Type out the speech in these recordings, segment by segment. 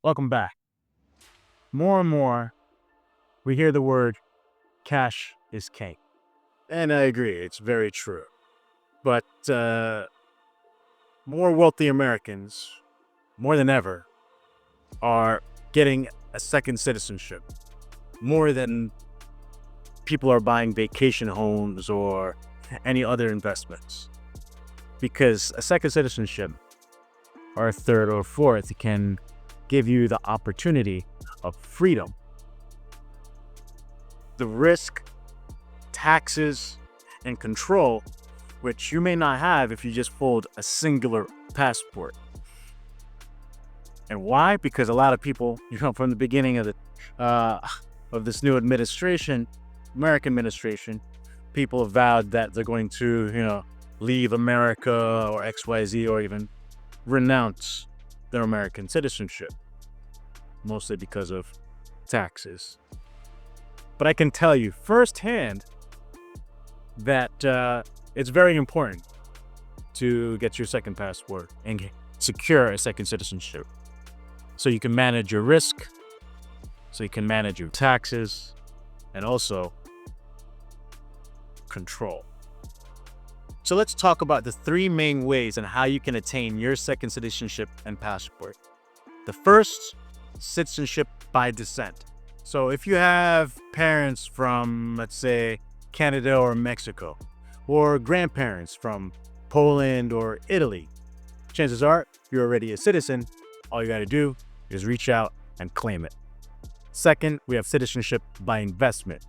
Welcome back. More and more, we hear the word cash is king. And I agree, it's very true. But more wealthy Americans, more than ever, are getting a second citizenship. More than people are buying vacation homes or any other investments. Because a second citizenship, or a third or fourth, can give you the opportunity of freedom. The risk, taxes, and control, which you may not have if you just hold a singular passport. And why? Because a lot of people, from the beginning of this new administration, American administration, people have vowed that they're going to, leave America or XYZ, or even renounce their American citizenship, mostly because of taxes. But I can tell you firsthand that it's very important to get your second passport and secure a second citizenship, so you can manage your risk, so you can manage your taxes, and also control. So let's talk about the three main ways and how you can attain your second citizenship and passport. The first, citizenship by descent. So if you have parents from, let's say, Canada or Mexico, or grandparents from Poland or Italy, chances are you're already a citizen. All you got to do is reach out and claim it. Second, we have citizenship by investment.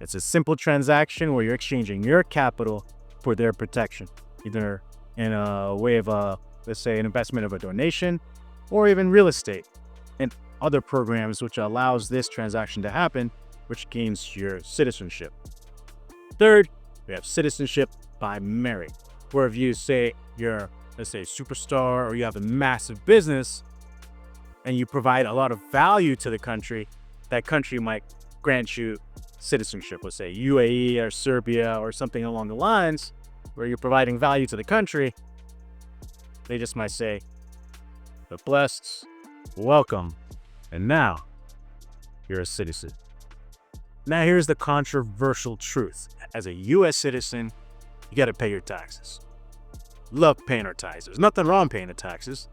It's a simple transaction where you're exchanging your capital for their protection, either in a way of let's say, an investment of a donation, or even real estate and other programs, which allows this transaction to happen, which gains your citizenship. Third, we have citizenship by merit, where if you say you're, let's say, a superstar, or you have a massive business and you provide a lot of value to the country, that country might grant you citizenship. Let's say UAE or Serbia or something along the lines, where you're providing value to the country. They just might say, "The blessed, welcome, and now you're a citizen." Now here's the controversial truth. As a U.S. citizen, you got to pay your taxes. Love paying our taxes. There's nothing wrong paying the taxes.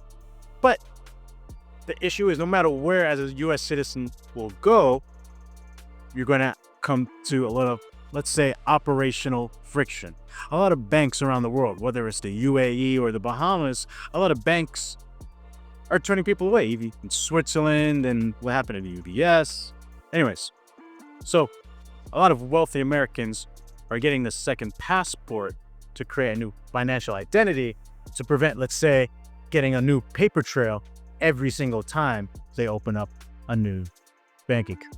But the issue is, no matter where as a U.S. citizen will go, you're going to come to a lot of, let's say, operational friction. A lot of banks around the world, whether it's the UAE or the Bahamas, a lot of banks are turning people away, even in Switzerland, and what happened to the UBS. Anyways, so a lot of wealthy Americans are getting the second passport to create a new financial identity, to prevent, let's say, getting a new paper trail every single time they open up a new bank account.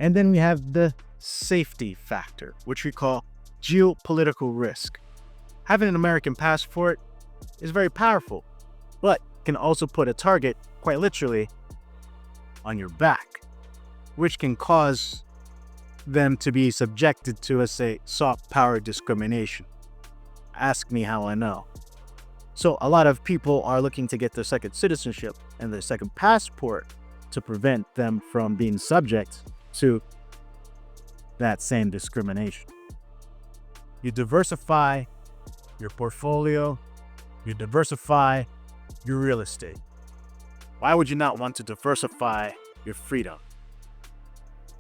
And then we have the safety factor, which we call geopolitical risk. Having an American passport is very powerful, but can also put a target, quite literally, on your back, which can cause them to be subjected to, let's say, soft power discrimination. Ask me how I know. So a lot of people are looking to get their second citizenship and their second passport to prevent them from being subject to that same discrimination. You diversify your portfolio, you diversify your real estate. Why would you not want to diversify your freedom?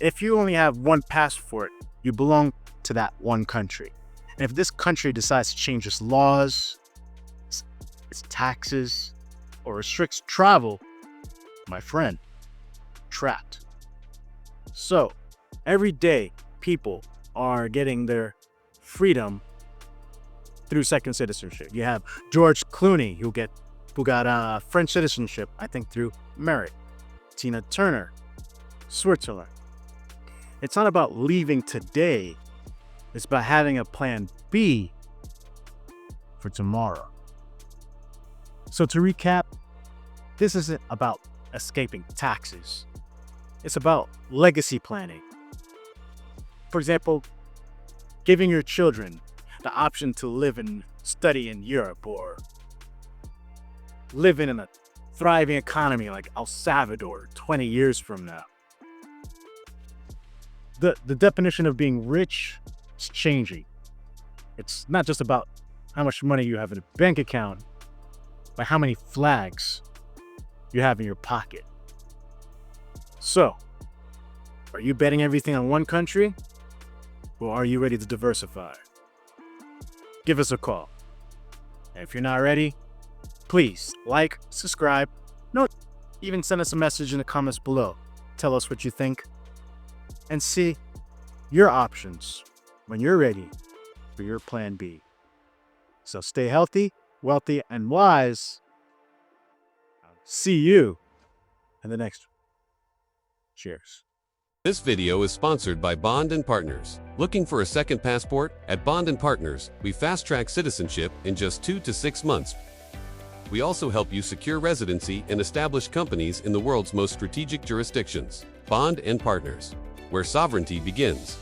If you only have one passport, you belong to that one country. And if this country decides to change its laws, its taxes, or restricts travel, my friend, trapped. So every day, people are getting their freedom through second citizenship. You have George Clooney, who got French citizenship, I think, through merit. Tina Turner, Switzerland. It's not about leaving today. It's about having a plan B for tomorrow. So to recap, this isn't about escaping taxes. It's about legacy planning. For example, giving your children the option to live and study in Europe, or live in a thriving economy like El Salvador 20 years from now. The definition of being rich is changing. It's not just about how much money you have in a bank account, but how many flags you have in your pocket. So, are you betting everything on one country, or are you ready to diversify? Give us a call. And if you're not ready, please like, subscribe, even send us a message in the comments below. Tell us what you think, and see your options when you're ready for your plan B. So stay healthy, wealthy, and wise. I'll see you in the next one. Cheers. This video is sponsored by Bond & Partners. Looking for a second passport? At Bond & Partners, we fast-track citizenship in just 2 to 6 months. We also help you secure residency and establish companies in the world's most strategic jurisdictions. Bond & Partners, where sovereignty begins.